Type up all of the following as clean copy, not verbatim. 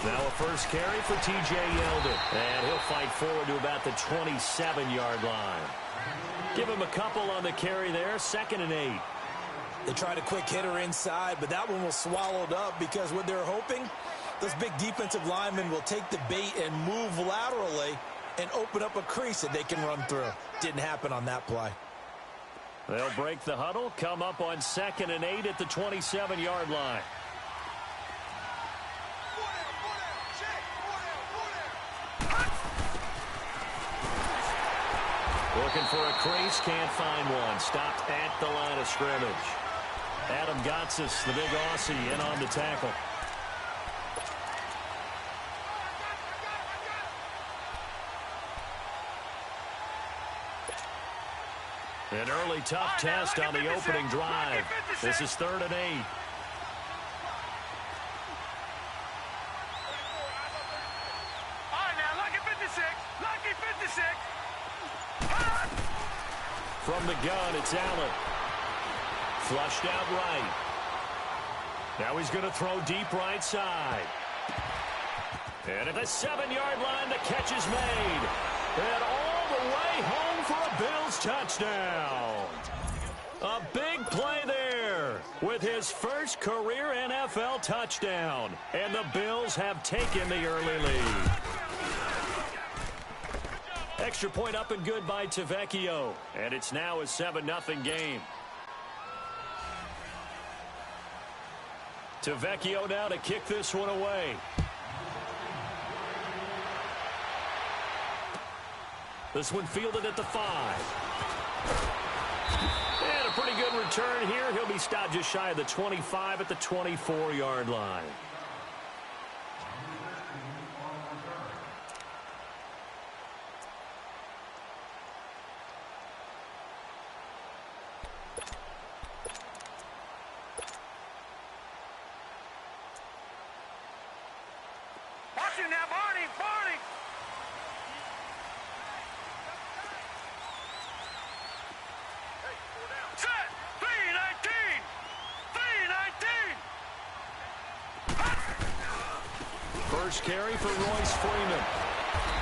Now a first carry for T.J. Yeldon. And he'll fight forward to about the 27-yard line. Give him a couple on the carry there. 2nd and 8. They tried a quick hitter inside, but that one was swallowed up because what they're hoping, those big defensive linemen will take the bait and move laterally and open up a crease that they can run through. Didn't happen on that play. They'll break the huddle, come up on 2nd and 8 at the 27-yard line. Looking for a crease, can't find one. Stopped at the line of scrimmage. Adam Gotsis, the big Aussie, in on the tackle. An early tough test on the opening drive. This is 3rd and 8. From the gun, it's Allen. Flushed out right. Now he's going to throw deep right side. And at the 7-yard line, the catch is made. And all the way home for a Bills touchdown. A big play there with his first career NFL touchdown. And the Bills have taken the early lead. Extra point up and good by Tavecchio. And it's now a 7-0 game. Tavecchio now to kick this one away. This one fielded at the 5. And a pretty good return here. He'll be stopped just shy of the 25 at the 24-yard line. First carry for Royce Freeman.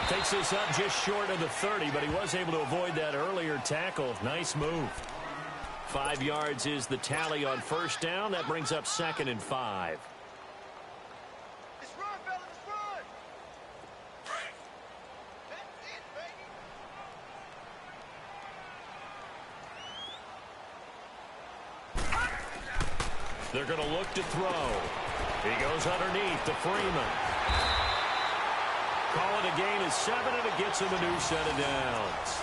Takes this up just short of the 30, but he was able to avoid that earlier tackle. Nice move. 5 yards is the tally on first down. That brings up 2nd and 5. Let's run, fellas, let's run. That's it, baby. They're going to look to throw. He goes underneath to Freeman. Call it a gain of 7, and it gets him a new set of downs.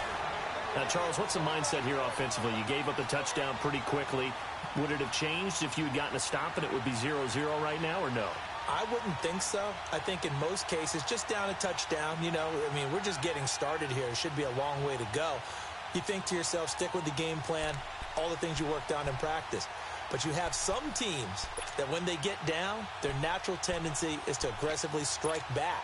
Now, Charles, what's the mindset here offensively? You gave up the touchdown pretty quickly. Would it have changed if you had gotten a stop and it would be 0-0 right now, or no? I wouldn't think so. I think in most cases, just down a touchdown, you know, I mean, we're just getting started here. It should be a long way to go. You think to yourself, stick with the game plan, all the things you worked on in practice. But you have some teams that when they get down, their natural tendency is to aggressively strike back.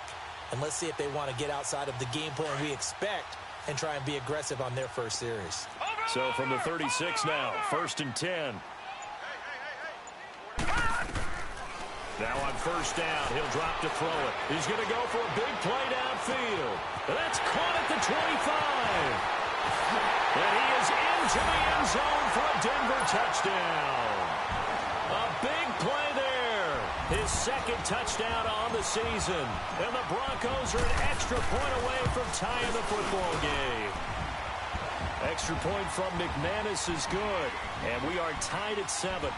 And let's see if they want to get outside of the game plan we expect and try and be aggressive on their first series. So from the 36 now, 1st and 10. Now on first down, he'll drop to throw it. He's going to go for a big play downfield. That's caught at the 25. And he is into the end zone for a Denver touchdown. A big play there. His 2nd touchdown on the season. And the Broncos are an extra point away from tying the football game. Extra point from McManus is good. And we are tied at 7.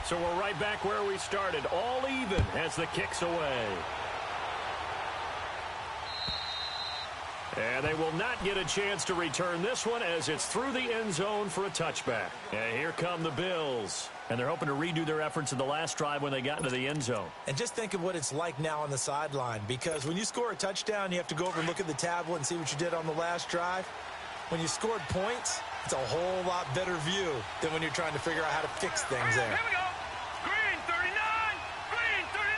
So we're right back where we started, all even as the kick's away. And they will not get a chance to return this one as it's through the end zone for a touchback. And here come the Bills. And they're hoping to redo their efforts in the last drive when they got into the end zone. And just think of what it's like now on the sideline, because when you score a touchdown, you have to go over and look at the tablet and see what you did on the last drive. when you scored points, it's a whole lot better view than when you're trying to figure out how to fix things there. Here we go. Green 39. Green 39.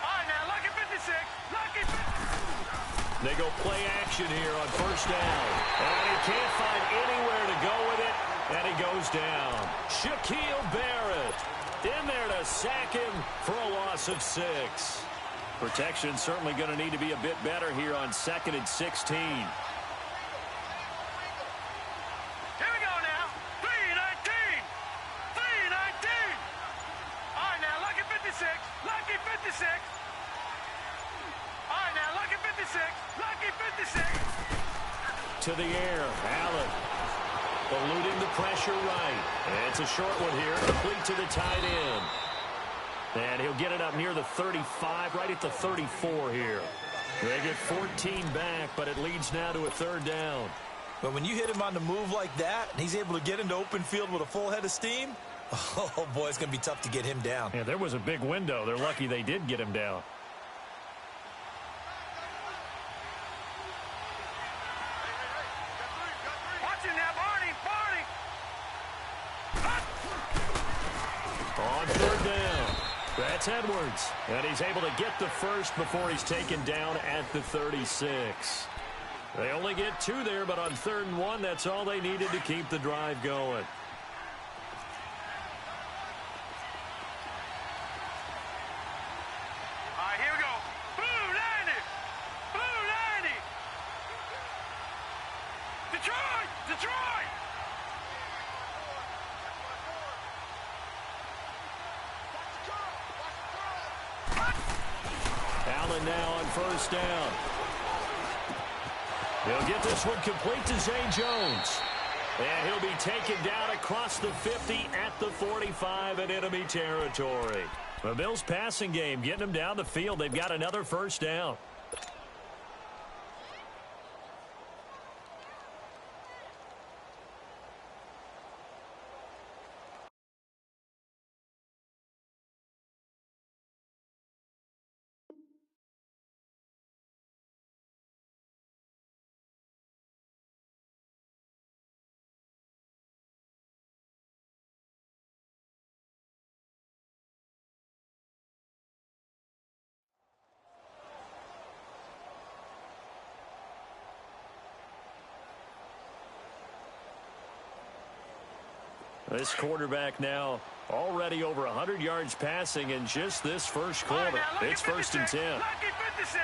All right, now, lucky 56. Lucky 56. They go play action here on first down. And he can't find anywhere to go with it, and he goes down. Shaquille Barrett in there to sack him for a loss of 6. Protection certainly going to need to be a bit better here on 2nd and 16. Here we go now. 319. 319. All right, now, lucky 56. Lucky 56. All right, now, lucky 56. Lucky 56. To the air, Allen eluding the pressure right. And it's a short one here, complete to the tight end. And he'll get it up near the 35, right at the 34 here. They get 14 back, but it leads now to a 3rd down. But when you hit him on the move like that, and he's able to get into open field with a full head of steam, oh, boy, it's going to be tough to get him down. Yeah, there was a big window. They're lucky they did get him down. Watch it now, Barney. On 3rd down, that's Edwards. And he's able to get the first before he's taken down at the 36. They only get 2 there, but on 3rd and 1, that's all they needed to keep the drive going. All right, here we go. Blue 90. Blue 90. Detroit. Detroit. Allen now on 1st down. He'll get this one complete to Zay Jones. And he'll be taken down across the 50 at the 45 in enemy territory. The Bills' passing game getting them down the field. They've got another 1st down. This quarterback now already over 100 yards passing in just this first quarter. It's 1st and 10. Lucky 56.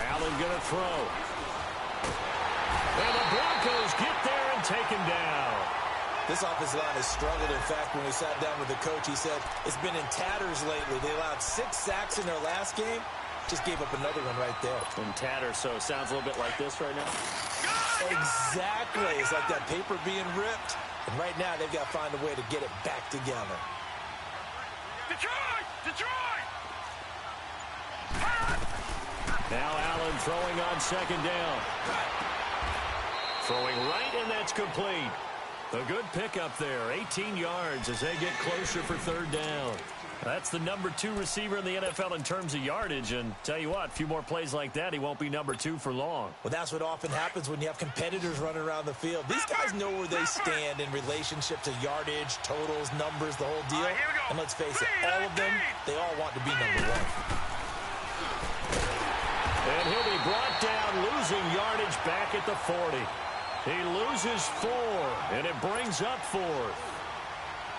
Allen going to throw. And the Broncos get there and take him down. This offensive line has struggled. In fact, when we sat down with the coach, he said it's been in tatters lately. They allowed 6 sacks in their last game. Just gave up another one right there. In tatters, so it sounds a little bit like this right now. Exactly. It's like that paper being ripped. And right now, they've got to find a way to get it back together. Detroit! Detroit! Now Allen throwing on 2nd down. Throwing right, and that's complete. A good pickup there. 18 yards as they get closer for 3rd down. That's the number 2 receiver in the NFL in terms of yardage. And tell you what, a few more plays like that, he won't be number 2 for long. Well, that's what often happens when you have competitors running around the field. These guys know where they stand in relationship to yardage, totals, numbers, the whole deal. And let's face it, all of them, they all want to be number 1. And he'll be brought down, losing yardage back at the 40. He loses 4, and it brings up 4th.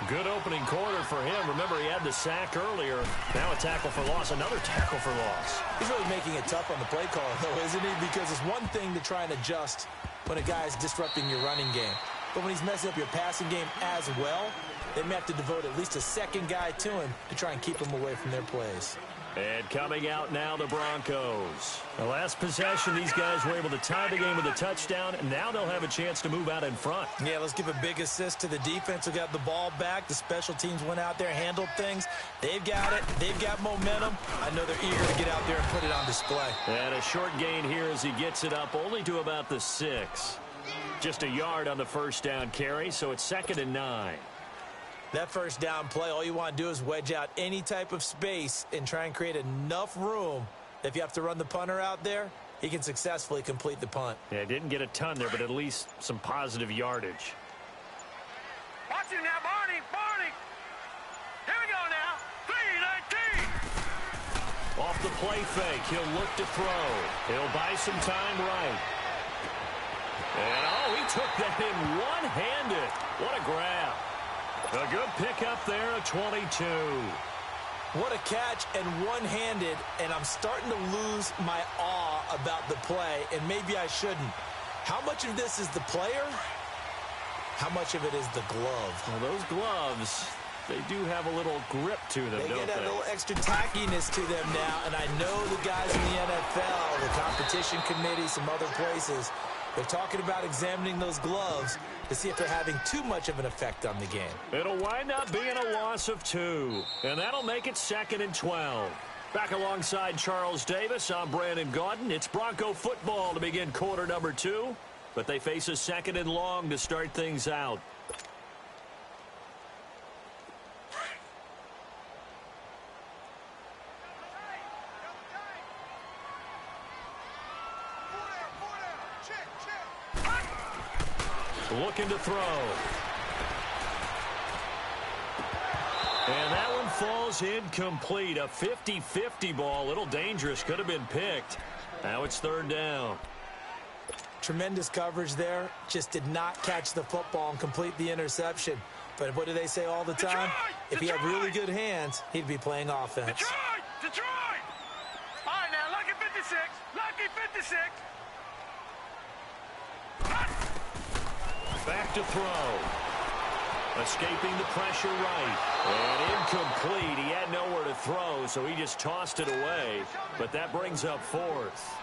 Good opening quarter for him. Remember, he had the sack earlier. Now a tackle for loss, another tackle for loss. He's really making it tough on the play call, though, isn't he? Because it's one thing to try and adjust when a guy's disrupting your running game. But when he's messing up your passing game as well, they may have to devote at least a second guy to him to try and keep him away from their plays. And coming out now, the Broncos. The last possession, these guys were able to tie the game with a touchdown, and now they'll have a chance to move out in front. Yeah, let's give a big assist to the defense who got the ball back. The special teams went out there, handled things. They've got it. They've got momentum. I know they're eager to get out there and put it on display. And a short gain here as he gets it up only to about the 6. Just a yard on the first down carry, so it's 2nd and 9. That first down play, all you want to do is wedge out any type of space and try and create enough room. If you have to run the punter out there, he can successfully complete the punt. Yeah, didn't get a ton there, but at least some positive yardage. Watch him now, Barney. Barney. Here we go now. 3-19. Off the play fake, he'll look to throw. He'll buy some time right. And, oh, he took that in one-handed. What a grab. A good pickup there at 22. What a catch and one-handed, and I'm starting to lose my awe about the play, and maybe I shouldn't. How much of this is the player? How much of it is the glove? Well, those gloves, they do have a little grip to them, They don't get they? a little extra tackiness to them now, and I know the guys in the NFL, the competition committee, some other places, they're talking about examining those gloves to see if they're having too much of an effect on the game. It'll wind up being a loss of 2, and that'll make it 2nd and 12. Back alongside Charles Davis, I'm Brandon Gaudin. It's Bronco football to begin quarter number 2, but they face a 2nd and long to start things out. Looking to throw. And that one falls incomplete. A 50-50 ball. A little dangerous. Could have been picked. Now it's 3rd down. Tremendous coverage there. Just did not catch the football and complete the interception. But what do they say all the time? If he had really good hands, he'd be playing offense. Detroit! All right, now, lucky 56. Lucky 56. Back to throw. Escaping the pressure right. And incomplete. He had nowhere to throw, so he just tossed it away. But that brings up 4th.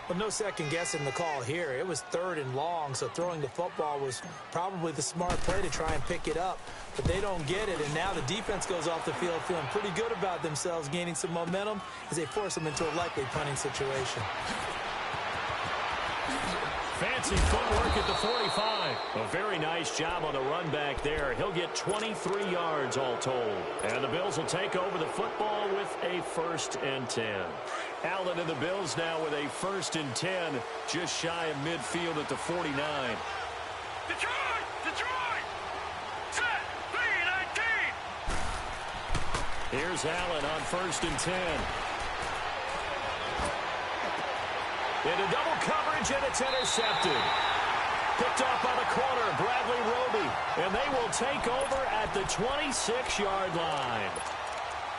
Well, no second guessing the call here. It was 3rd and long, so throwing the football was probably the smart play to try and pick it up. But they don't get it, and now the defense goes off the field feeling pretty good about themselves, gaining some momentum as they force them into a likely punting situation. Fancy footwork at the 45. A very nice job on the run back there. He'll get 23 yards all told. And the Bills will take over the football with a 1st and 10. Allen and the Bills now with a 1st and 10, just shy of midfield at the 49. Detroit! Detroit! Set! 3-19. Here's Allen on 1st and 10. Into double coverage, and it's intercepted. Picked off by the corner, Bradley Roby. And they will take over at the 26-yard line.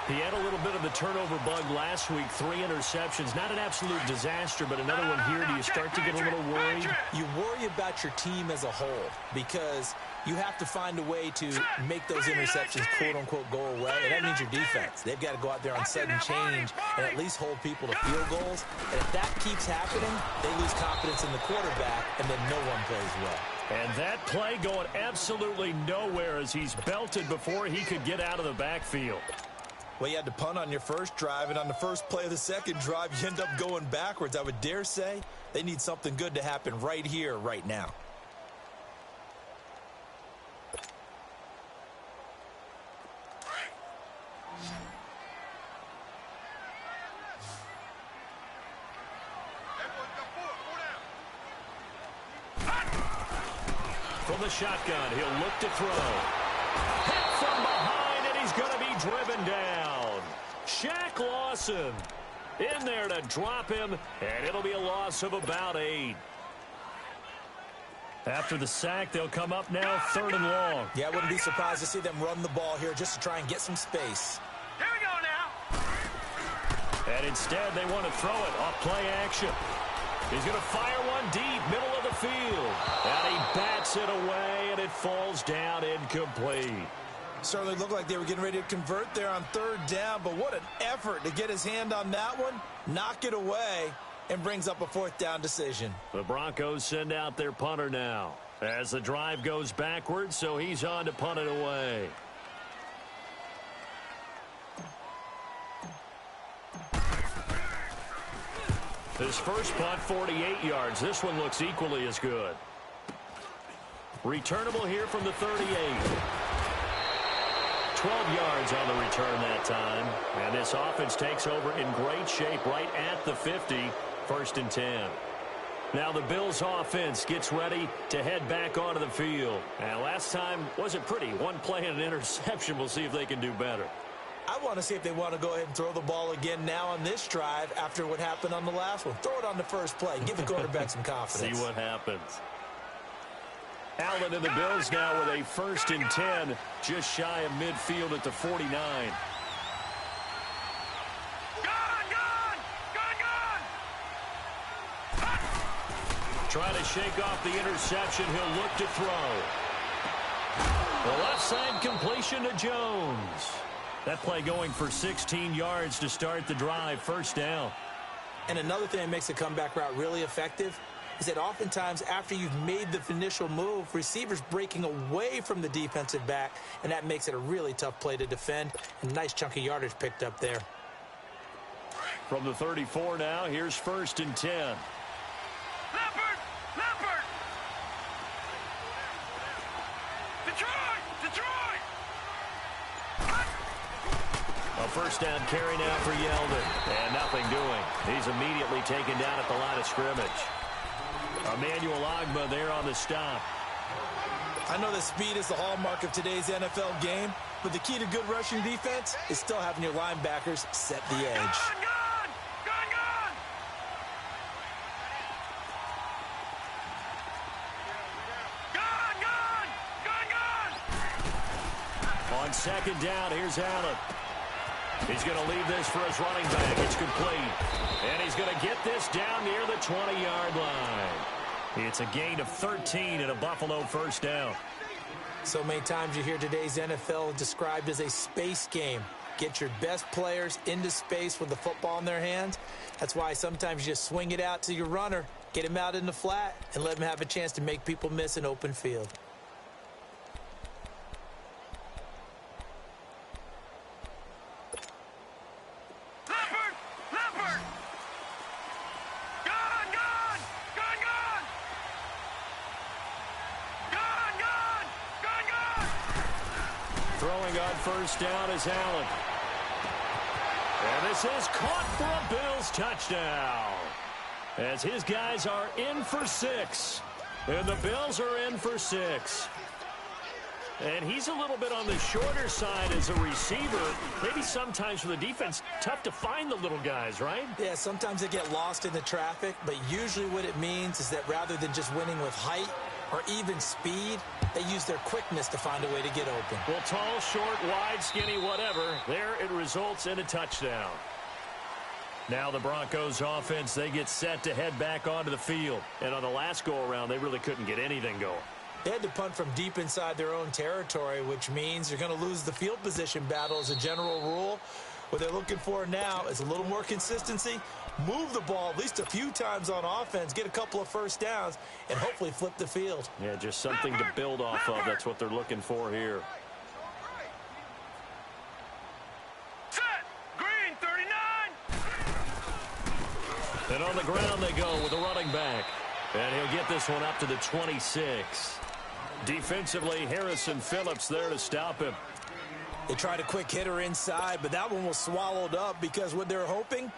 He had a little bit of the turnover bug last week, 3 interceptions. Not an absolute disaster, but another one here. Do you start to get a little worried? You worry about your team as a whole because you have to find a way to make those interceptions, quote-unquote, go away, and that means your defense. They've got to go out there on sudden change and at least hold people to field goals. And if that keeps happening, they lose confidence in the quarterback, and then no one plays well. And that play going absolutely nowhere as he's belted before he could get out of the backfield. Well, you had to punt on your first drive, and on the first play of the second drive, you end up going backwards. I would dare say they need something good to happen right here, right now. From the shotgun, he'll look to throw. Hit from behind, and he's going to be driven down. Shaq Lawson in there to drop him, and it'll be a loss of about 8. After the sack, they'll come up now 3rd and long. Yeah, I wouldn't be surprised to see them run the ball here just to try and get some space. Here we go now. And instead, they want to throw it off play action. He's going to fire one deep, middle of the field. And he bats it away, and it falls down incomplete. Certainly looked like they were getting ready to convert there on 3rd down, but what an effort to get his hand on that one, knock it away, and brings up a 4th down decision. The Broncos send out their punter now as the drive goes backwards, so he's on to punt it away. His first punt, 48 yards. This one looks equally as good. Returnable here from the 38. 12 yards on the return that time. And this offense takes over in great shape right at the 50, 1st and 10. Now the Bills offense gets ready to head back onto the field. And last time wasn't pretty. One play and an interception. We'll see if they can do better. I want to see if they want to go ahead and throw the ball again now on this drive after what happened on the last one. Throw it on the first play. Give the quarterback some confidence. See what happens. Allen and the Bills now with a 1st and 10, just shy of midfield at the 49. Trying to shake off the interception. He'll look to throw. The left side completion to Jones. That play going for 16 yards to start the drive. 1st down. And another thing that makes a comeback route really effective is that oftentimes after you've made the initial move, receivers breaking away from the defensive back, and that makes it a really tough play to defend. And nice chunk of yardage picked up there. From the 34 now, here's 1st and 10. Leopard! Leopard! Detroit! Detroit! A 1st down carry now for Yeldon. And nothing doing. He's immediately taken down at the line of scrimmage. Emmanuel Ogbah there on the stop. I know that speed is the hallmark of today's NFL game, but the key to good rushing defense is still having your linebackers set the edge. Gun! Gun! Gun! Gun! Gun! Gun! Gun! On 2nd down, here's Allen. He's going to leave this for his running back. It's complete. And he's going to get this down near the 20-yard line. It's a gain of 13 and a Buffalo 1st down. So many times you hear today's NFL described as a space game. Get your best players into space with the football in their hands. That's why sometimes you just swing it out to your runner, get him out in the flat, and let him have a chance to make people miss an open field. Leopard! Leopard! Gun! Gun! Gun! Gun! Gun! Gun! Gun! Gun! Throwing on 1st down is Allen. And this is caught for a Bills touchdown. As his guys are in for 6. And the Bills are in for 6. And he's a little bit on the shorter side as a receiver. Maybe sometimes for the defense, tough to find the little guys, right? Yeah, sometimes they get lost in the traffic, but usually what it means is that rather than just winning with height or even speed, they use their quickness to find a way to get open. Well, tall, short, wide, skinny, whatever. There it results in a touchdown. Now the Broncos offense, they get set to head back onto the field. And on the last go-around, they really couldn't get anything going. They had to punt from deep inside their own territory, which means you're going to lose the field position battle as a general rule. What they're looking for now is a little more consistency, move the ball at least a few times on offense, get a couple of 1st downs, and hopefully flip the field. Yeah, just something to build off of. That's what they're looking for here. Set! Green 39! And on the ground they go with a running back. And he'll get this one up to the 26. Defensively, Harrison Phillips there to stop him. They tried a quick hitter inside, but that one was swallowed up because what they're hoping,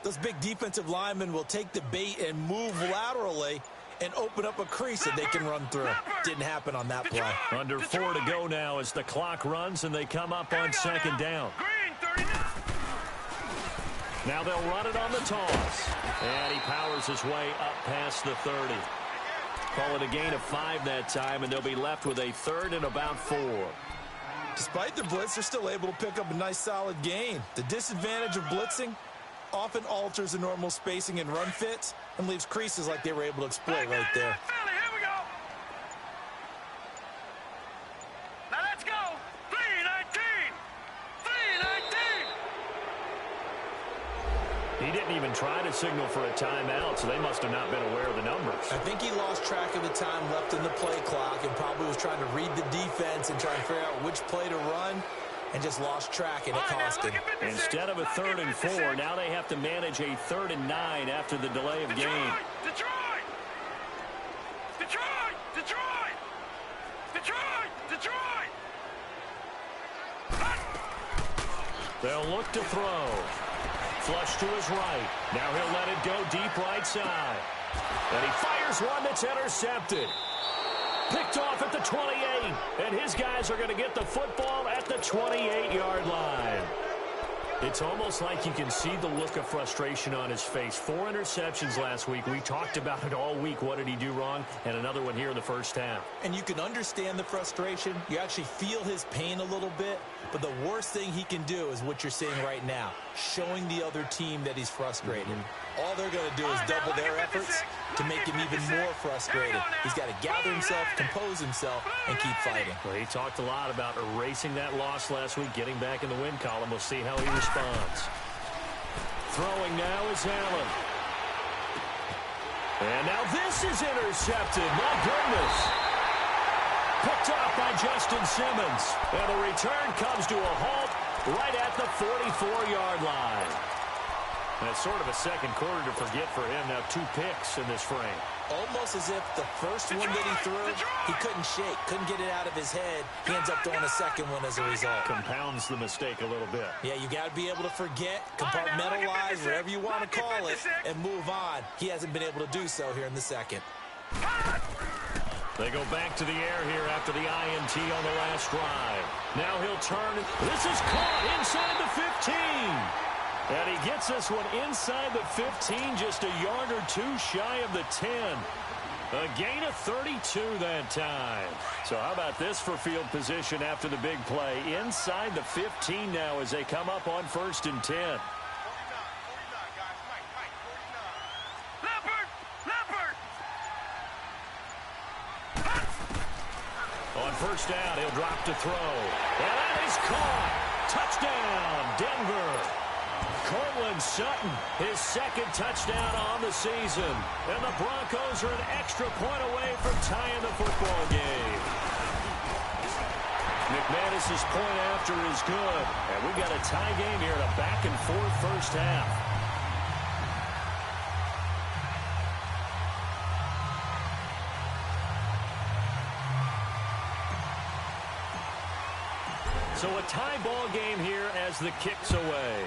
those big defensive linemen will take the bait and move laterally and open up a crease that they can run through. Didn't happen on that play. Under 4 to go now as the clock runs and they come up on 2nd down. Green 39! Now they'll run it on the toss. And he powers his way up past the 30. Call it a gain of 5 that time, and they'll be left with a 3rd and about 4. Despite the blitz, they're still able to pick up a nice solid gain. The disadvantage of blitzing often alters the normal spacing and run fits and leaves creases like they were able to exploit right there. Philly, here we go! Now let's go! 3-19! 3-19! He didn't even try to signal for a timeout, so they must have not been aware of the numbers. I think he lost track of the time left in the play clock and probably was trying to read the defense and try to figure out which play to run and just lost track, and it cost him. Instead of a 3rd and 4, now they have to manage a 3rd and 9 after the delay of game. Detroit! Detroit! Detroit! Detroit! Detroit! They'll look to throw. Flush to his right. Now he'll let it go deep right side. And he fires one that's intercepted. Picked off at the 28. And his guys are going to get the football at the 28-yard line. It's almost like you can see the look of frustration on his face. 4 interceptions last week. We talked about it all week. What did he do wrong? And another one here in the first half. And you can understand the frustration. You actually feel his pain a little bit. But the worst thing he can do is what you're seeing right now, showing the other team that he's frustrated. All they're going to do is double their efforts to make him even more frustrated. He's got to gather himself, compose himself, and keep fighting. Well, he talked a lot about erasing that loss last week, getting back in the win column. We'll see how he responds. Throwing now is Allen. And now this is intercepted. My goodness. Picked off by Justin Simmons. And the return comes to a halt right at the 44-yard line. That's sort of a second quarter to forget for him. Now 2 picks in this frame. Almost as if the first one that he threw, he couldn't shake, couldn't get it out of his head. He ends up throwing a second one as a result. Compounds the mistake a little bit. Yeah, you got to be able to forget, compartmentalize, whatever you want to call it, and move on. He hasn't been able to do so here in the second. They go back to the air here after the INT on the last drive. Now he'll turn. This is caught inside the 15. And he gets this one inside the 15, just a yard or 2 shy of the 10. A gain of 32 that time. So how about this for field position after the big play? Inside the 15 now as they come up on 1st and 10. On 1st down, he'll drop to throw. And that is caught. Touchdown, Denver. Cortland Sutton, his 2nd touchdown on the season. And the Broncos are an extra point away from tying the football game. McManus's point after is good. And we got a tie game here in a back-and-forth first half. So a tie ball game here as the kick's away.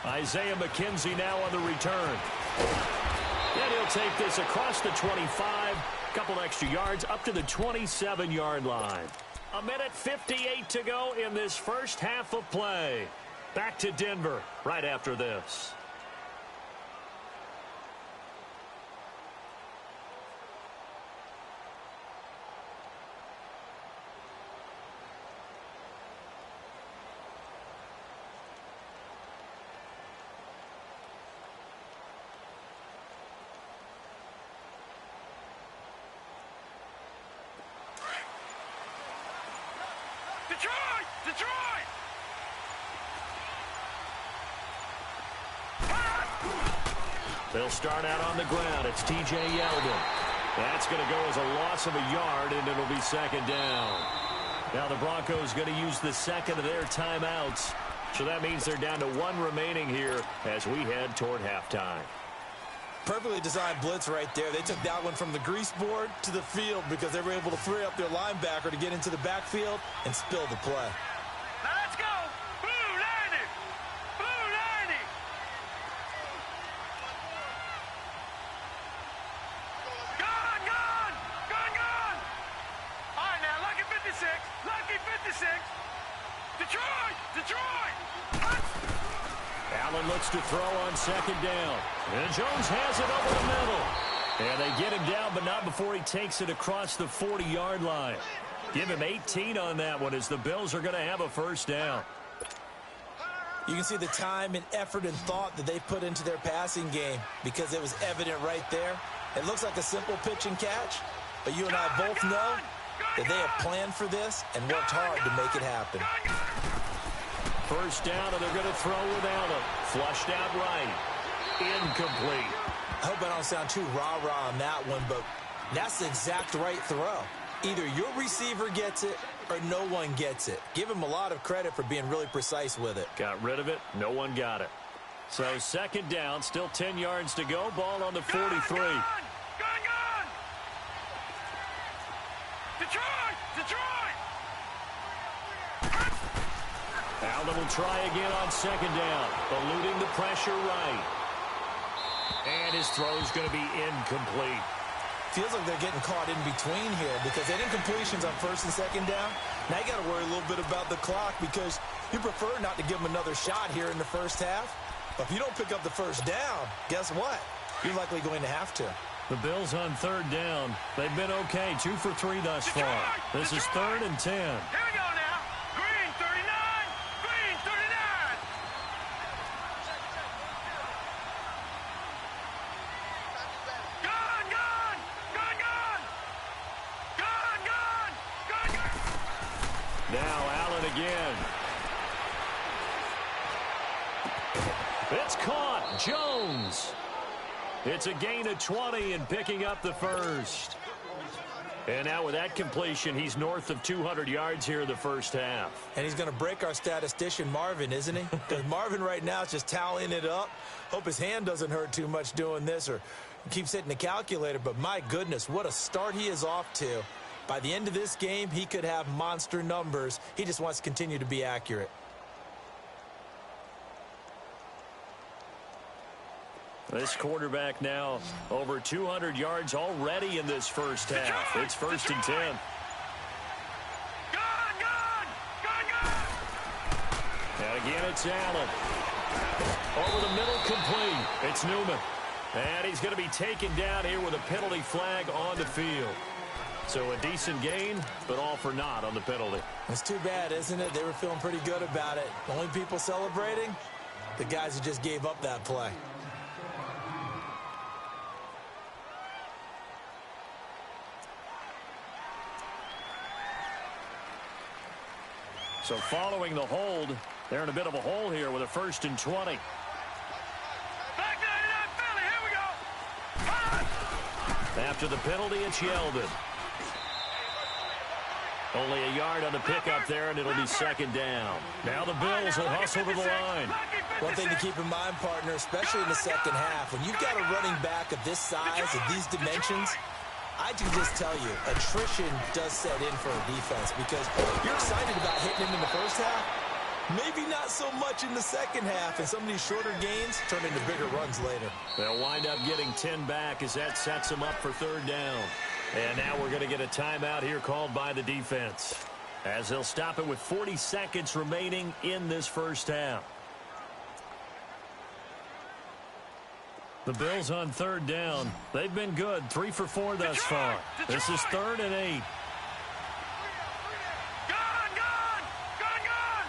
Isaiah McKenzie now on the return. And he'll take this across the 25. Couple extra yards up to the 27-yard line. 1:58 to go in this first half of play. Back to Denver right after this. Detroit! They'll start out on the ground. It's T.J. Yeldon. That's going to go as a loss of a yard, and it'll be 2nd down. Now the Broncos going to use the 2nd of their timeouts. So that means they're down to 1 remaining here as we head toward halftime. Perfectly designed blitz right there. They took that one from the grease board to the field because they were able to free up their linebacker to get into the backfield and spill the play. Now let's go! Blue 90! Blue 90! Gone! Gone! Gone! Gone! All right, now, lucky 56! Lucky 56! Detroit! Detroit! Allen looks to throw on 2nd down. And Jones has it over the middle. And they get him down, but not before he takes it across the 40-yard line. Give him 18 on that one as the Bills are going to have a 1st down. You can see the time and effort and thought that they put into their passing game because it was evident right there. It looks like a simple pitch and catch, but you and I both know that they have planned for this and worked hard to make it happen. 1st down, and they're going to throw with Allen. Flushed out right. Incomplete. I hope I don't sound too rah-rah on that one, but that's the exact right throw. Either your receiver gets it or no one gets it. Give him a lot of credit for being really precise with it. Got rid of it. No one got it. So 2nd down, still 10 yards to go. Ball on the 43. Gone! Detroit! Detroit! Allen will try again on second down, eluding the pressure right. And his throw's going to be incomplete. Feels like they're getting caught in between here because they didn't completions on first and second down. Now you got to worry a little bit about the clock because you prefer not to give them another shot here in the first half. But if you don't pick up the first down, guess what? You're likely going to have to. The Bills on third down. They've been okay, 2 for 3 thus far. This is 3rd and 10. Here we go now. Green 39. Green 39. Gone, gone. Gone, gone. Gone, gone. Gone, gone. Now Allen again. It's caught. Jones. It's a gain of 20 and picking up the first. And now with that completion, he's north of 200 yards here in the first half. And he's going to break our statistician Marvin, isn't he? Because Marvin right now is just tallying it up. Hope his hand doesn't hurt too much doing this or keeps hitting the calculator. But my goodness, what a start he is off to. By the end of this game, he could have monster numbers. He just wants to continue to be accurate. This quarterback now over 200 yards already in this first half. It's 1st and 10. Gone, gone. Gone, gone. And again, it's Allen. Over the middle, complete. It's Newman. And he's going to be taken down here with a penalty flag on the field. So a decent gain, but all for naught on the penalty. It's too bad, isn't it? They were feeling pretty good about it. Only people celebrating, the guys who just gave up that play. So following the hold, they're in a bit of a hole here with a 1st and 20. Back 99 Philly. Here we go. After the penalty, it's Yeldon. Only a yard on the pickup there, and it'll be 2nd down. Now the Bills will hustle to the line. One thing to keep in mind, partner, especially in the second half, when you've got a running back of this size, of these dimensions, I can just tell you, attrition does set in for a defense because you're excited about hitting him in the first half. Maybe not so much in the second half, and some of these shorter gains turn into bigger runs later. They'll wind up getting 10 back as that sets them up for 3rd down. And now we're going to get a timeout here called by the defense as they'll stop it with 40 seconds remaining in this first half. The Bills on 3rd down. They've been good, 3 for 4 thus far. This is 3rd and 8. Gone, gone. Gone, gone.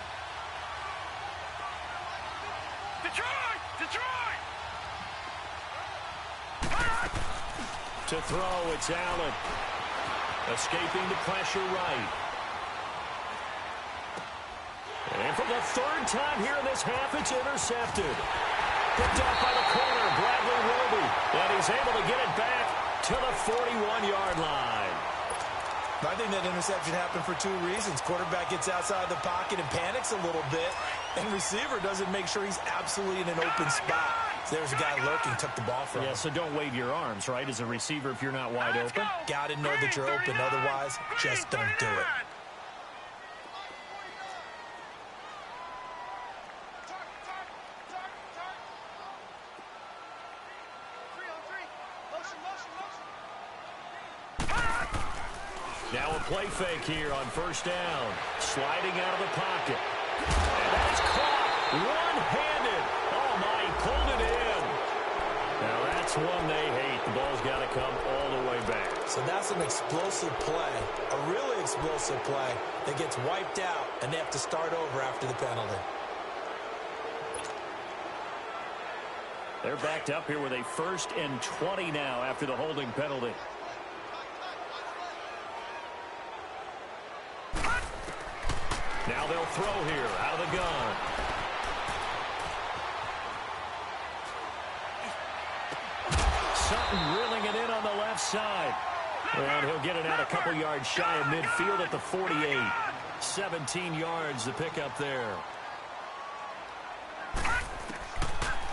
Detroit. Detroit. To throw, it's Allen. Escaping the pressure right. And for the 3rd time here in this half, it's intercepted. Picked off by the corner, Bradley Roby. And he's able to get it back to the 41-yard line. I think that interception happened for 2 reasons. Quarterback gets outside the pocket and panics a little bit. And receiver doesn't make sure he's absolutely in an open spot. So there's a guy lurking, took the ball from him. Yeah, so don't wave your arms, right, as a receiver if you're not wide open. Got to know that you're open. Otherwise, just don't do it. Now a play fake here on 1st down. Sliding out of the pocket. And that's caught one-handed. Oh, my, he pulled it in. Now that's one they hate. The ball's got to come all the way back. So that's an explosive play, a really explosive play that gets wiped out, and they have to start over after the penalty. They're backed up here with a 1st and 20 now after the holding penalty. Now they'll throw here out of the gun. Sutton reeling it in on the left side. And he'll get it out a couple yards shy of midfield at the 48. 17 yards to pick up there.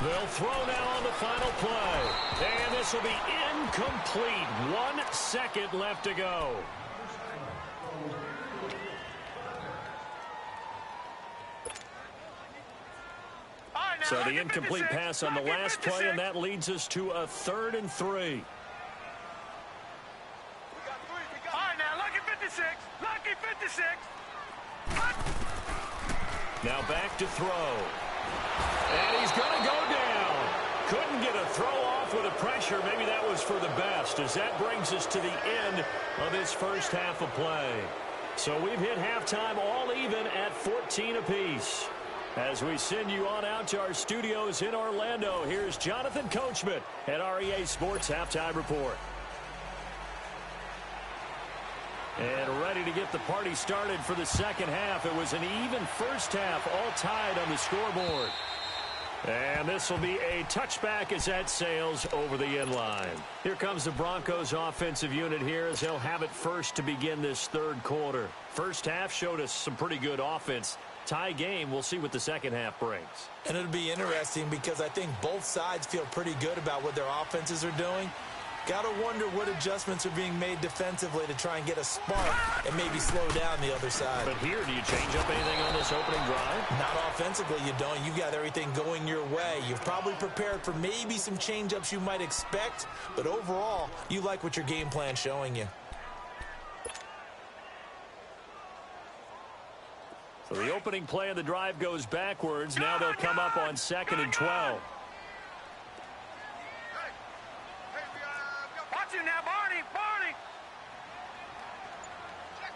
They'll throw now on the final play. And this will be incomplete. 1 second left to go. So the incomplete pass on the last play, and that leads us to a 3rd and 3. All right, now, lucky 56. Lucky 56. Now back to throw. And he's going to go down. Couldn't get a throw off with the pressure. Maybe that was for the best, as that brings us to the end of this first half of play. So we've hit halftime all even at 14 apiece. As we send you on out to our studios in Orlando, here's Jonathan Coachman at REA Sports Halftime Report. And ready to get the party started for the second half. It was an even first half, all tied on the scoreboard. And this will be a touchback as that sails over the end line. Here comes the Broncos offensive unit here as they'll have it first to begin this third quarter. First half showed us some pretty good offense. Tie game, we'll see what the second half brings. And it'll be interesting because I think both sides feel pretty good about what their offenses are doing. Got to wonder what adjustments are being made defensively to try and get a spark and maybe slow down the other side. But here, do you change up anything on this opening drive? Not offensively, you don't. You've got everything going your way. You've probably prepared for maybe some change-ups you might expect, but overall, you like what your game plan's showing you. So the opening play of the drive goes backwards. Now they'll come up on 2nd and 12. Watch him now, Barney. Barney. Check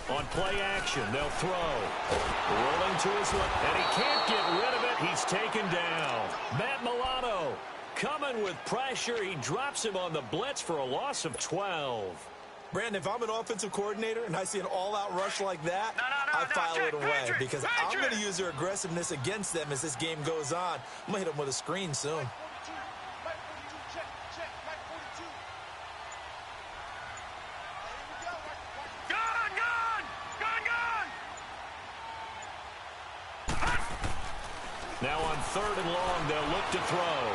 43. On play action, they'll throw. Rolling to his left, and he can't get rid of it. He's taken down. Matt Milano coming with pressure. He drops him on the blitz for a loss of 12. Brandon, if I'm an offensive coordinator and I see an all-out rush like that, I file it away because I'm going to use their aggressiveness against them as this game goes on. I'm going to hit them with a screen soon. Now on 3rd and long, they'll look to throw.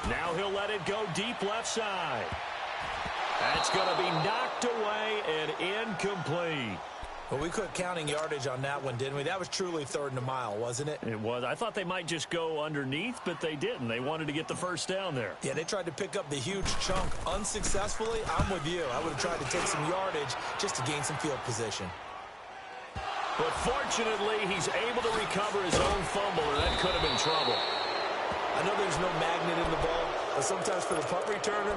Now he'll let it go deep left side. That's going to be knocked away and incomplete. Well, we quit counting yardage on that one, didn't we? That was truly 3rd and a mile, wasn't it? It was. I thought they might just go underneath, but they didn't. They wanted to get the first down there. Yeah, they tried to pick up the huge chunk unsuccessfully. I'm with you. I would have tried to take some yardage just to gain some field position. But fortunately, he's able to recover his own fumble, and that could have been trouble. I know there's no magnet in the ball, but sometimes for the punt returner,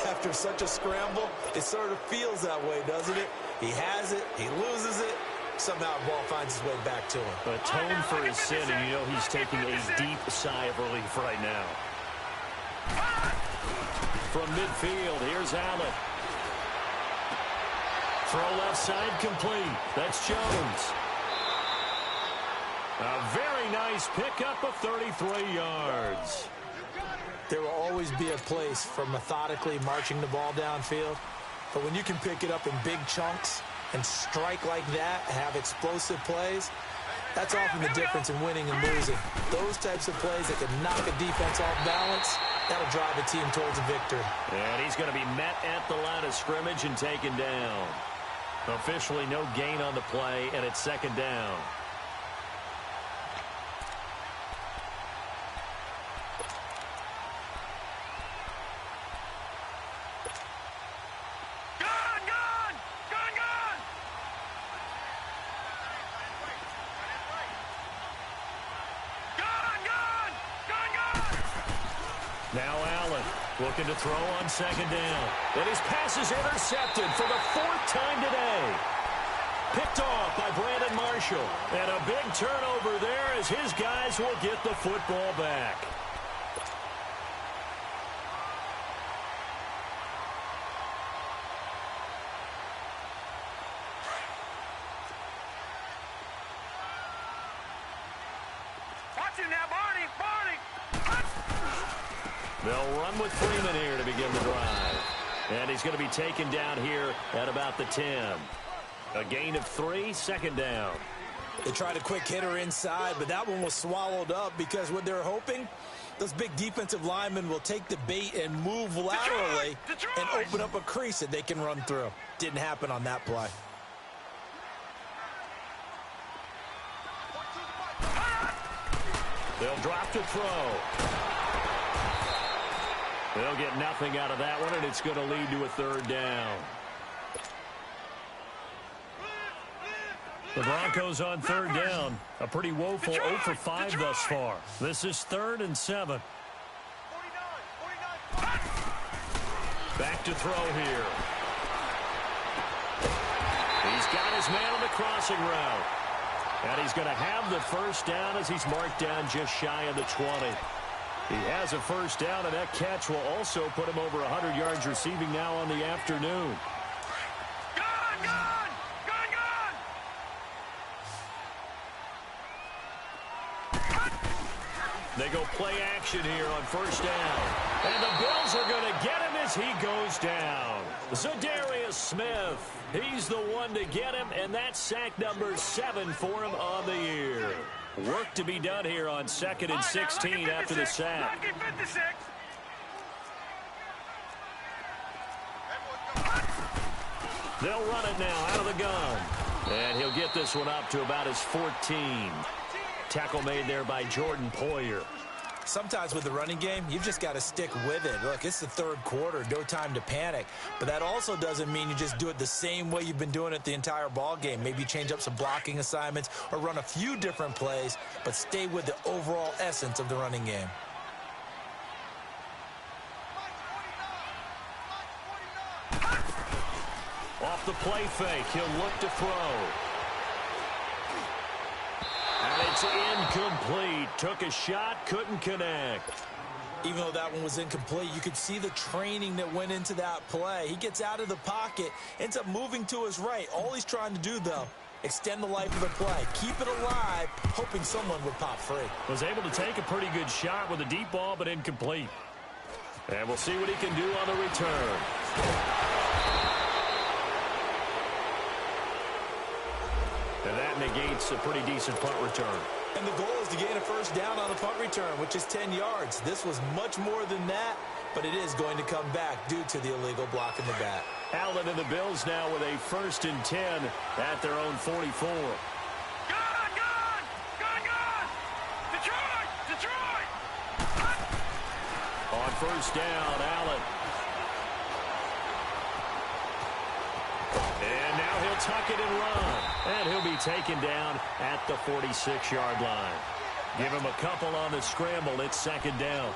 after such a scramble, it sort of feels that way, doesn't it? He has it, he loses it, somehow the ball finds its way back to him. Atone for his sin, and you know he's taking a deep sigh of relief right now. From midfield, here's Allen. Throw left side complete. That's Jones. A very nice pickup of 33 yards. There will always be a place for methodically marching the ball downfield. But when you can pick it up in big chunks and strike like that, have explosive plays, that's often the difference in winning and losing. Those types of plays that can knock a defense off balance, that'll drive a team towards a victory. And he's going to be met at the line of scrimmage and taken down. Officially no gain on the play, and it's 2nd down. Now Allen looking to throw on 2nd down. And his pass is intercepted for the 4th time today. Picked off by Brandon Marshall. And a big turnover there as his guys will get the football back. Watch him now, Barney. Barney. They'll run with Freeman here to begin the drive. And he's going to be taken down here at about the 10. A gain of 3, 2nd down. They tried a quick hitter inside, but that one was swallowed up because what they're hoping, those big defensive linemen will take the bait and move laterally and open up a crease that they can run through. Didn't happen on that play. They'll drop to throw. They'll get nothing out of that one, and it's going to lead to a third down. The Broncos on third down. A pretty woeful 0 for 5 thus far. This is 3rd and 7. Back to throw here. He's got his man on the crossing route. And he's going to have the first down as he's marked down just shy of the 20. He has a first down, and that catch will also put him over 100 yards receiving now on the afternoon. They go play action here on first down. And the Bills are going to get him as he goes down. Zadarius Smith, he's the one to get him, and that's sack number 7 for him on the year. Work to be done here on 2nd and 16 after the sack. They'll run it now out of the gun. And he'll get this one up to about his 14. Tackle made there by Jordan Poyer. Sometimes with the running game, you've just got to stick with it. Look, it's the 3rd quarter, no time to panic. But that also doesn't mean you just do it the same way you've been doing it the entire ball game. Maybe change up some blocking assignments or run a few different plays, but stay with the overall essence of the running game. Off the play fake, he'll look to throw. And it's incomplete. Took a shot, couldn't connect. Even though that one was incomplete, you could see the training that went into that play. He gets out of the pocket, ends up moving to his right. All he's trying to do, though, extend the life of the play. Keep it alive, hoping someone would pop free. Was able to take a pretty good shot with a deep ball, but incomplete. And we'll see what he can do on the return. And that negates a pretty decent punt return. And the goal is to gain a first down on the punt return, which is 10 yards. This was much more than that, but it is going to come back due to the illegal block in the back. Allen and the Bills now with a 1st and 10 at their own 44. Detroit! On first down, Allen. And now he'll tuck it and run. And he'll be taken down at the 46-yard line. Give him a couple on the scramble. It's 2nd down.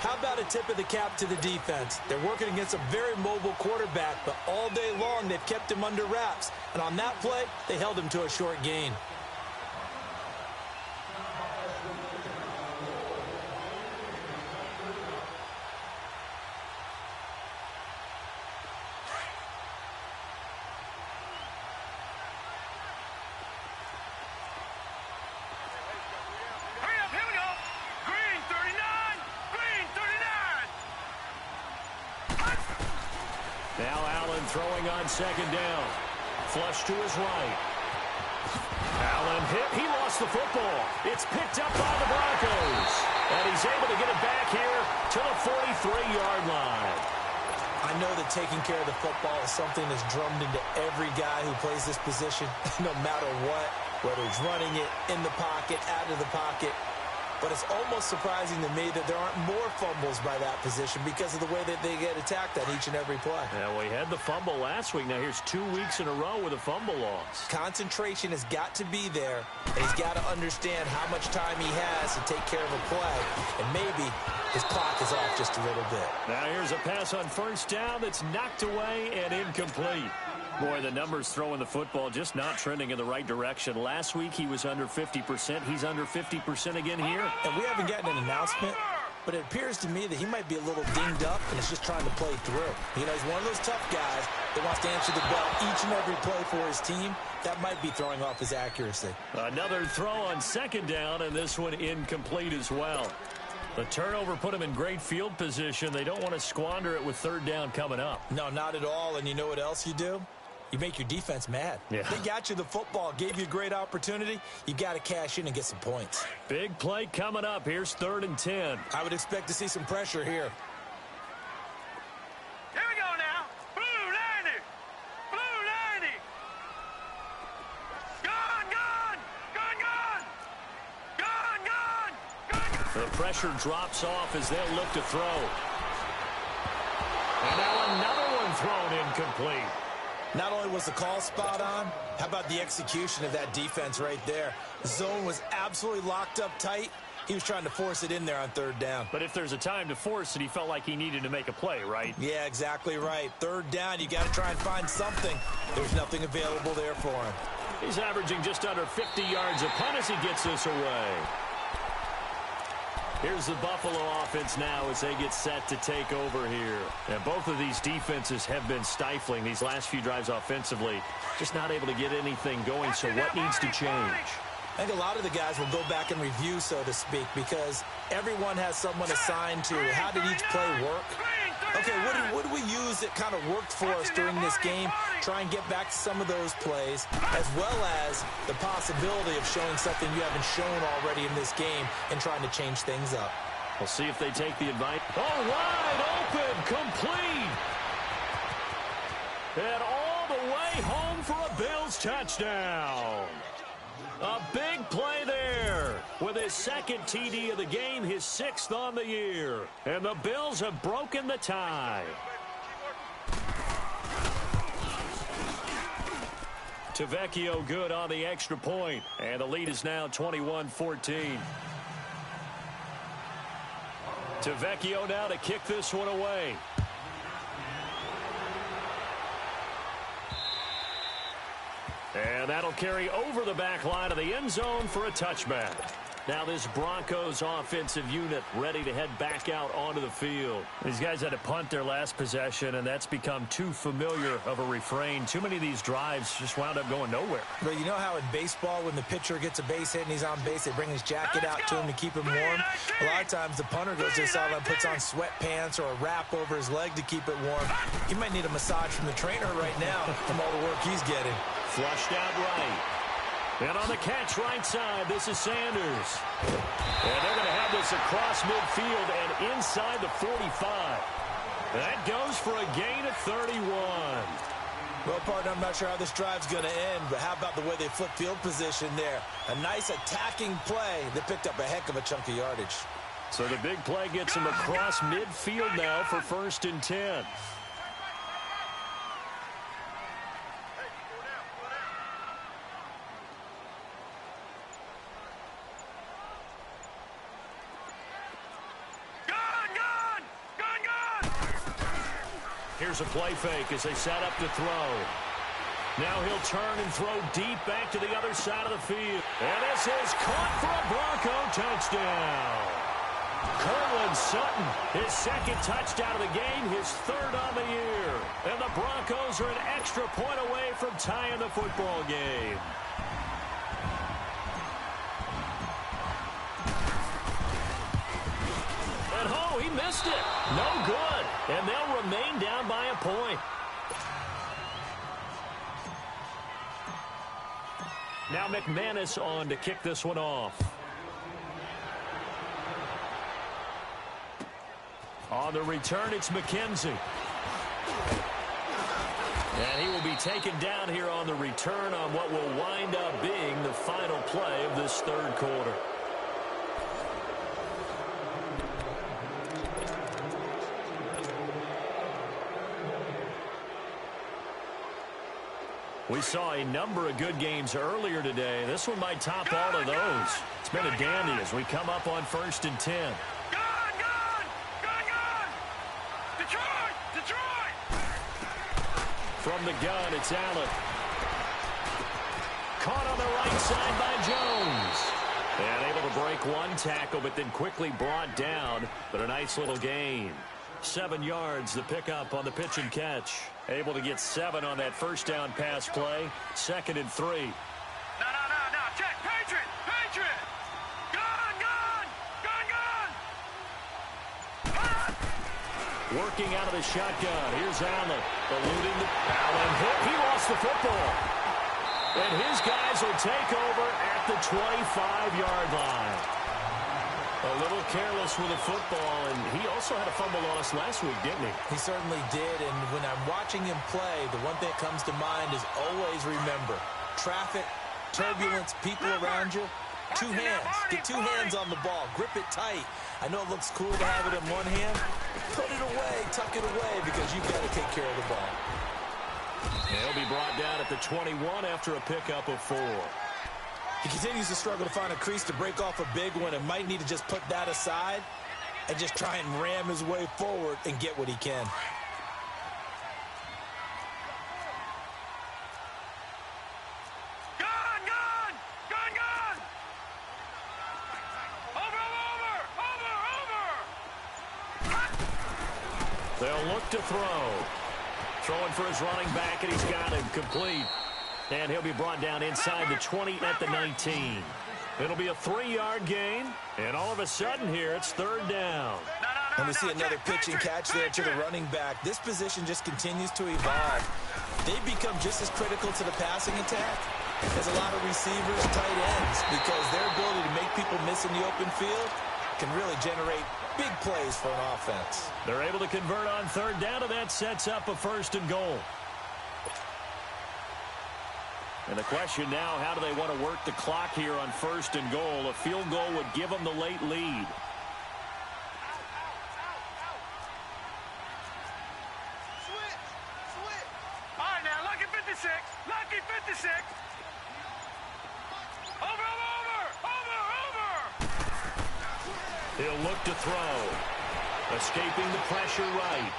How about a tip of the cap to the defense? They're working against a very mobile quarterback, but all day long they've kept him under wraps. And on that play, they held him to a short gain. Throwing on 2nd down. Flush to his right. Allen hit. He lost the football. It's picked up by the Broncos. And he's able to get it back here to the 43-yard line. I know that taking care of the football is something that's drummed into every guy who plays this position, no matter what, whether he's running it, in the pocket, out of the pocket. But it's almost surprising to me that there aren't more fumbles by that position because of the way that they get attacked on each and every play. Yeah, well, he had the fumble last week. Now here's 2 weeks in a row with a fumble loss. Concentration has got to be there, and he's got to understand how much time he has to take care of a play. And maybe his clock is off just a little bit. Now here's a pass on first down that's knocked away and incomplete. Boy, the numbers throwing the football just not trending in the right direction. Last week he was under 50%. He's under 50% again here. And we haven't gotten an announcement, but it appears to me that he might be a little dinged up and is just trying to play through. You know, he's one of those tough guys that wants to answer the bell each and every play for his team. That might be throwing off his accuracy. Another throw on 2nd down, and this one incomplete as well. The turnover put him in great field position. They don't want to squander it with 3rd down coming up. No, not at all. And you know what else you do? You make your defense mad. Yeah. They got you the football, gave you a great opportunity. You got to cash in and get some points. Big play coming up. Here's 3rd and 10. I would expect to see some pressure here. Here we go now. Blue 90. Blue 90. Gone, gone. Gone, gone. Gone, gone. Gone, pressure drops off as they'll look to throw. And now another one thrown incomplete. Not only was the call spot on, how about the execution of that defense right there? The zone was absolutely locked up tight. He was trying to force it in there on third down. But if there's a time to force it, he felt like he needed to make a play, right? Yeah, exactly right. Third down, you got to try and find something. There's nothing available there for him. He's averaging just under 50 yards a punt as he gets this away. Here's the Buffalo offense now as they get set to take over here. And both of these defenses have been stifling these last few drives offensively. Just not able to get anything going, so what needs to change? I think a lot of the guys will go back and review, so to speak, because everyone has someone assigned to how did each play work. Okay, what do we use that kind of worked for us during this game? Try and get back to some of those plays, as well as the possibility of showing something you haven't shown already in this game and trying to change things up. We'll see if they take the advice. Oh, wide open, complete. And all the way home for a Bills touchdown. A big play there with his second TD of the game, his 6th on the year. And the Bills have broken the tie. Tavecchio good on the extra point, and the lead is now 21-14. Tavecchio now to kick this one away. And that'll carry over the back line of the end zone for a touchback. Now this Broncos offensive unit ready to head back out onto the field. These guys had to punt their last possession, and that's become too familiar of a refrain. Too many of these drives just wound up going nowhere. But you know how in baseball, when the pitcher gets a base hit and he's on base, they bring his jacket out to him to keep him warm? A lot of times the punter goes to the sideline, puts on sweatpants or a wrap over his leg to keep it warm. He might need a massage from the trainer right now from all the work he's getting. Flushed out right. And on the catch right side, this is Sanders. And they're going to have this across midfield and inside the 45. That goes for a gain of 31. Well, partner, I'm not sure how this drive's going to end, but how about the way they flip field position there? A nice attacking play that picked up a heck of a chunk of yardage. So the big play gets him across midfield now for 1st and 10. Here's a play fake as they set up to throw. Now he'll turn and throw deep back to the other side of the field. And this is caught for a Bronco touchdown. Cortland Sutton, his 2nd touchdown of the game, his 3rd on the year. And the Broncos are an extra point away from tying the football game. And oh, he missed it. No good. And they'll remain down by a point. Now McManus on to kick this one off. On the return, it's McKenzie. And he will be taken down here on the return on what will wind up being the final play of this 3rd quarter. We saw a number of good games earlier today. This one might top all of those. It's been a dandy as we come up on 1st and 10. Detroit! From the gun, it's Allen. Caught on the right side by Jones. And able to break one tackle, but then quickly brought down. But a nice little gain. 7 yards, the pickup on the pitch and catch. Able to get 7 on that 1st down pass play. 2nd and 3. No. Check. Patriot. Gun. Working out of the shotgun. Here's Allen. Eluding the Allen hit. He lost the football. And his guys will take over at the 25-yard line. A little careless with the football, and he also had a fumble on us last week, didn't he? He certainly did, and when I'm watching him play, the one thing that comes to mind is always remember, traffic, turbulence, people around you, Two hands. Get two hands on the ball. Grip it tight. I know it looks cool to have it in one hand. Put it away, tuck it away, because you've got to take care of the ball. He'll be brought down at the 21 after a pickup of 4. He continues to struggle to find a crease to break off a big one and might need to just put that aside and just try and ram his way forward and get what he can. They'll look to throw. Throwing for his running back, and he's got him complete. And he'll be brought down inside the 20 at the 19. It'll be a 3-yard gain, and all of a sudden here, it's 3rd down. And we see another pitch and catch there to the running back. This position just continues to evolve. They've become just as critical to the passing attack as a lot of receivers, tight ends, because their ability to make people miss in the open field can really generate big plays for an offense. They're able to convert on 3rd down, and that sets up a 1st and goal. And the question now, how do they want to work the clock here on 1st and goal? A field goal would give them the late lead. All right, now, lucky 56. Lucky 56. Over. He'll look to throw. Escaping the pressure right.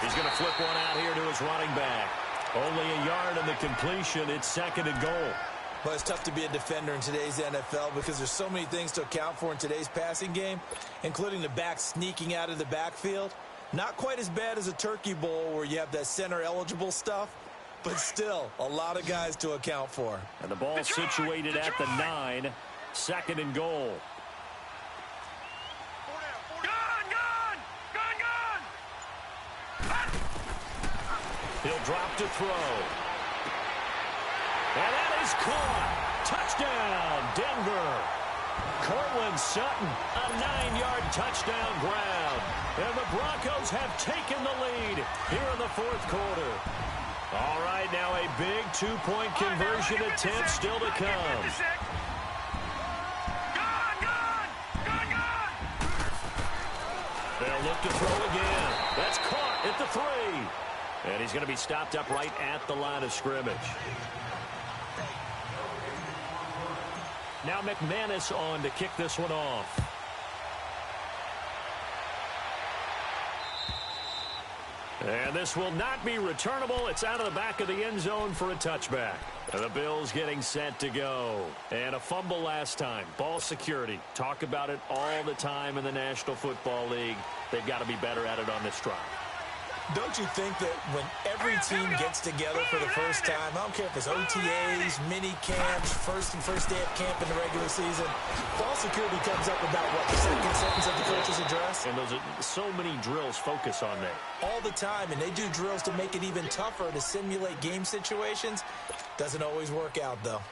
He's going to flip one out here to his running back. Only a yard on the completion. It's 2nd and goal. Well, it's tough to be a defender in today's NFL because there's so many things to account for in today's passing game, including the back sneaking out of the backfield. Not quite as bad as a turkey bowl where you have that center-eligible stuff, but still a lot of guys to account for. And the ball situated at the 9. 2nd and goal. He'll drop to throw. And that is caught. Touchdown, Denver. Cortland Sutton, a 9-yard touchdown grab. And the Broncos have taken the lead here in the 4th quarter. All right, now a big 2-point conversion attempt still to come. They'll look to throw again. That's caught at the 3. And he's going to be stopped up right at the line of scrimmage. Now McManus on to kick this one off. And this will not be returnable. It's out of the back of the end zone for a touchback. And the Bills getting set to go. And a fumble last time. Ball security. Talk about it all the time in the National Football League. They've got to be better at it on this drive. Don't you think that when every team gets together for the first time, I don't care if it's OTAs, mini camps, first day of camp in the regular season, ball security comes up about, what, the second sentence of the coach's address? And those are so many drills focus on that. All the time, and they do drills to make it even tougher to simulate game situations. Doesn't always work out, though.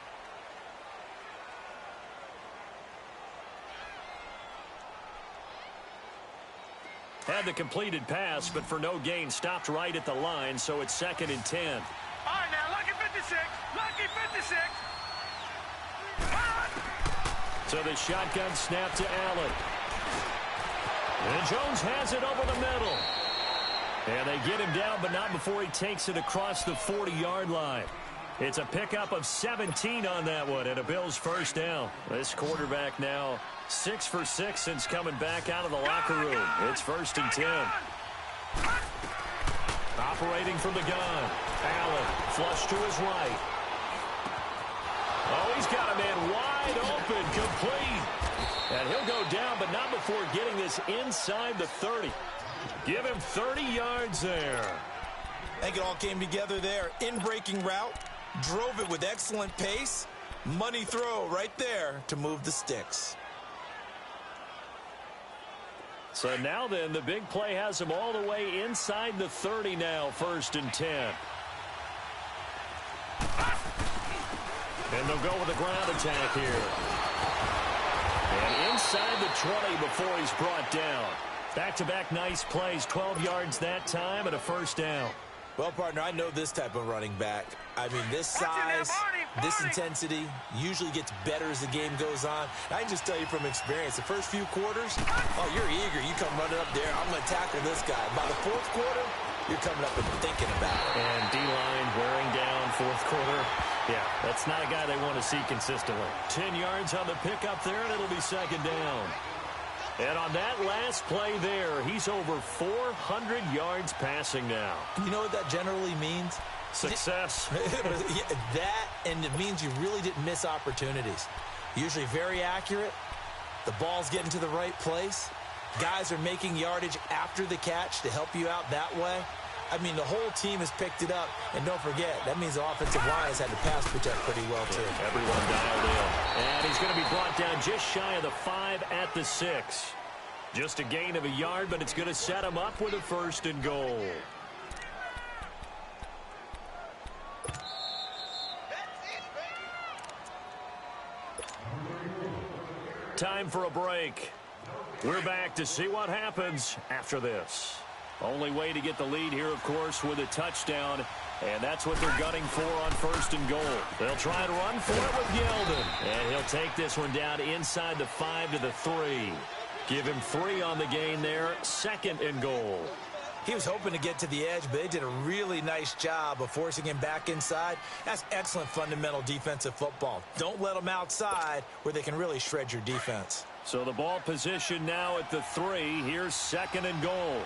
Had the completed pass, but for no gain, stopped right at the line, so it's 2nd and 10. All right, now, lucky 56. Lucky 56. So the shotgun snap to Allen. And Jones has it over the middle. And they get him down, but not before he takes it across the 40-yard line. It's a pickup of 17 on that one, and a Bills 1st down. This quarterback now 6 for 6 since coming back out of the locker room. It's 1st and 10. Operating from the gun. Allen flush to his right. Oh, he's got a man wide open, complete. And he'll go down, but not before getting this inside the 30. Give him 30 yards there. I think it all came together there. In-breaking route. Drove it with excellent pace. Money throw right there to move the sticks. So now then, the big play has him all the way inside the 30 now, 1st and 10. And they'll go with a ground attack here. And inside the 20 before he's brought down. Back-to-back nice plays, 12 yards that time and a 1st down. Well, partner, I know this type of running back. I mean, this size, This intensity usually gets better as the game goes on. I can just tell you from experience, the first few quarters, oh, you're eager. You come running up there. I'm going to tackle this guy. By the fourth quarter, you're coming up and thinking about it. And D-line wearing down fourth quarter. Yeah, that's not a guy they want to see consistently. 10 yards on the pickup there, and it'll be second down. And on that last play there, he's over 400 yards passing now. You know what that generally means? Success. That, and it means you really didn't miss opportunities. Usually very accurate. The ball's getting to the right place. Guys are making yardage after the catch to help you out that way. I mean, the whole team has picked it up. And don't forget, that means the offensive line has had to pass protect pretty well, too. Yeah, everyone dialed in. And he's going to be brought down just shy of the 5 at the 6. Just a gain of a yard, but it's going to set him up with a first and goal. Time for a break. We're back to see what happens after this. Only way to get the lead here, of course, with a touchdown. And that's what they're gunning for on first and goal. They'll try and run for it with Yeldon. And he'll take this one down inside the 5 to the 3. Give him 3 on the gain there. Second and goal. He was hoping to get to the edge, but they did a really nice job of forcing him back inside. That's excellent fundamental defensive football. Don't let them outside where they can really shred your defense. So the ball position now at the 3. Here's second and goal.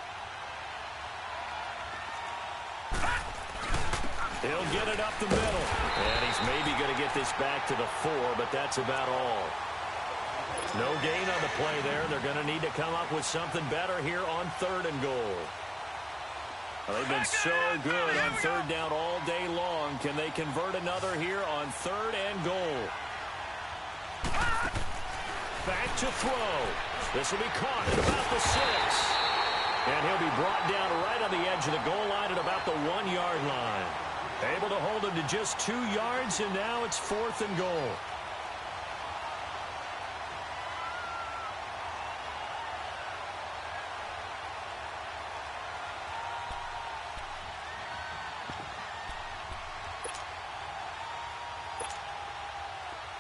He'll get it up the middle. And he's maybe going to get this back to the 4, but that's about all. No gain on the play there. They're going to need to come up with something better here on third and goal. They've been so good on third down all day long. Can they convert another here on third and goal? Back to throw. This will be caught at about the 6. And he'll be brought down right on the edge of the goal line at about the 1-yard line. Able to hold him to just 2 yards, and now it's fourth and goal.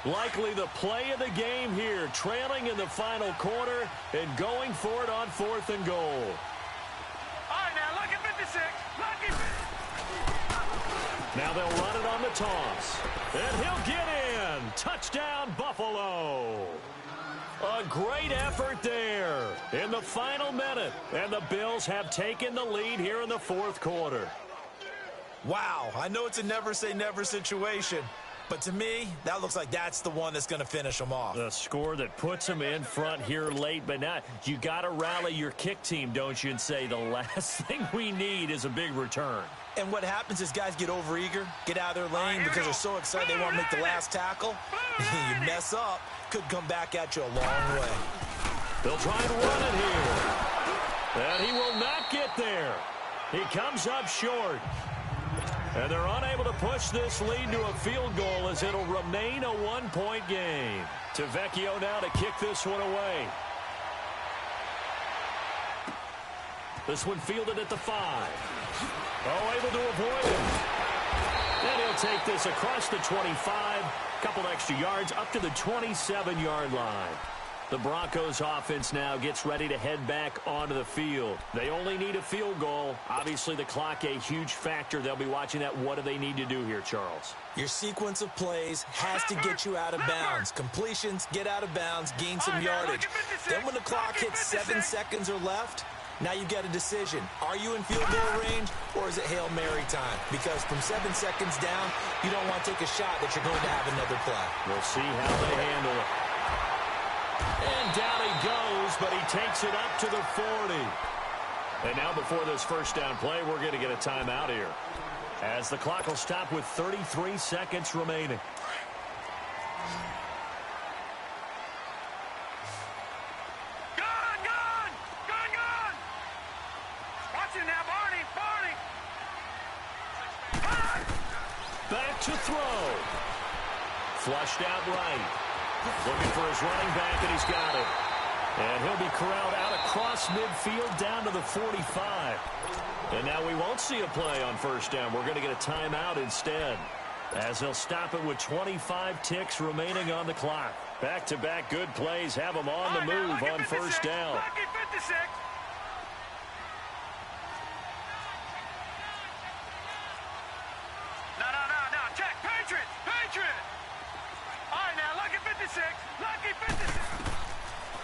Likely the play of the game here, trailing in the final quarter and going for it on fourth and goal. All right, now, lucky 56. Lucky 56. Now they'll run it on the toss. And he'll get in. Touchdown, Buffalo. A great effort there in the final minute. And the Bills have taken the lead here in the fourth quarter. Wow, I know it's a never-say-never situation. But to me, that looks like that's the one that's going to finish them off. The score that puts them in front here late, but now you got to rally your kick team, don't you, and say the last thing we need is a big return. And what happens is guys get overeager, get out of their lane because they're so excited they want to make the last tackle. You mess up, could come back at you a long way. They'll try and run it here. And he will not get there. He comes up short. And they're unable to push this lead to a field goal as it'll remain a one-point game. Tavecchio now to kick this one away. This one fielded at the 5. Oh, able to avoid it. And he'll take this across the 25. Couple extra yards up to the 27-yard line. The Broncos offense now gets ready to head back onto the field. They only need a field goal. Obviously, the clock a huge factor. They'll be watching that. What do they need to do here, Charles? Your sequence of plays has to get you out of bounds. Completions, get out of bounds, gain some yardage. Then when the clock hits 7 seconds or left, now you've got a decision. Are you in field goal range, or is it Hail Mary time? Because from 7 seconds down, you don't want to take a shot that you're going to have another play. We'll see how they handle it. And down he goes, but he takes it up to the 40. And now before this first down play, we're going to get a timeout here, as the clock will stop with 33 seconds remaining. Gone! Watch it now, Barney! Back to throw. Flushed out right. Looking for his running back, and he's got it. And he'll be corralled out across midfield down to the 45. And now we won't see a play on first down. We're going to get a timeout instead. as they'll stop it with 25 ticks remaining on the clock. Back-to-back good plays have them on the move on first down. Lucky 56. No. Check. Patriot. All right, now, lucky 56. Lucky 56.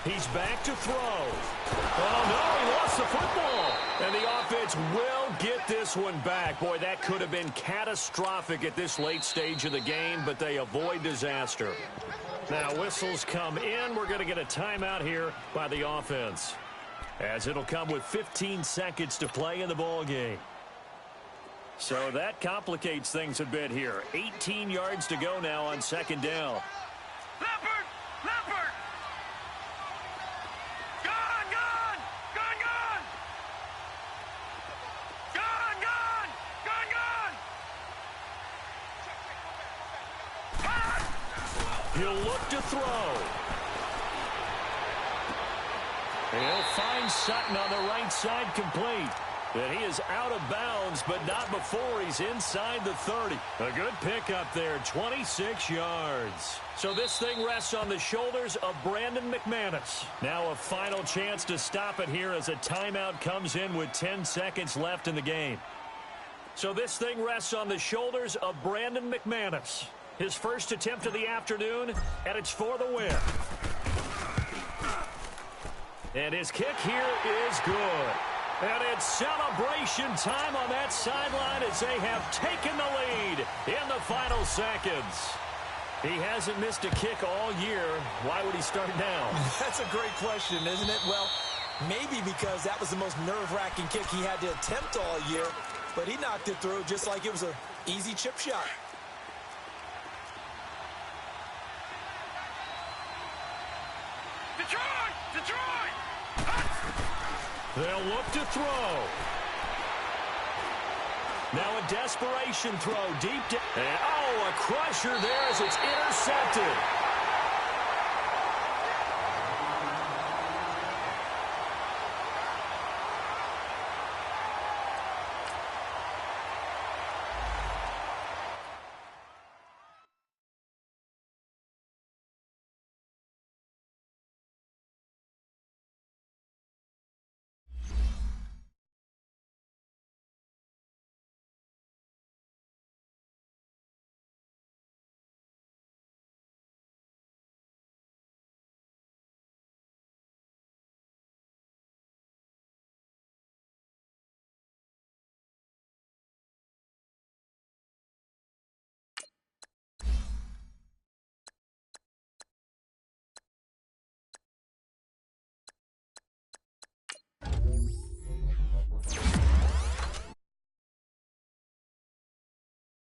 He's back to throw. Oh, no, he lost the football. And the offense will get this one back. Boy, that could have been catastrophic at this late stage of the game, but they avoid disaster. Now, whistles come in. We're going to get a timeout here by the offense, as it'll come with 15 seconds to play in the ball game. So that complicates things a bit here. 18 yards to go now on second down. Leopard. He'll look to throw. He'll find Sutton on the right side complete. And he is out of bounds, but not before he's inside the 30. A good pickup there, 26 yards. So this thing rests on the shoulders of Brandon McManus. Now a final chance to stop it here as a timeout comes in with 10 seconds left in the game. So this thing rests on the shoulders of Brandon McManus. His first attempt of the afternoon, and it's for the win. And his kick here is good. And it's celebration time on that sideline as they have taken the lead in the final seconds. He hasn't missed a kick all year. Why would he start now? That's a great question, isn't it? Well, maybe because that was the most nerve-wracking kick he had to attempt all year. But he knocked it through just like it was an easy chip shot. Detroit! They'll look to throw. Now a desperation throw deep down. And, oh, a crusher there as it's intercepted.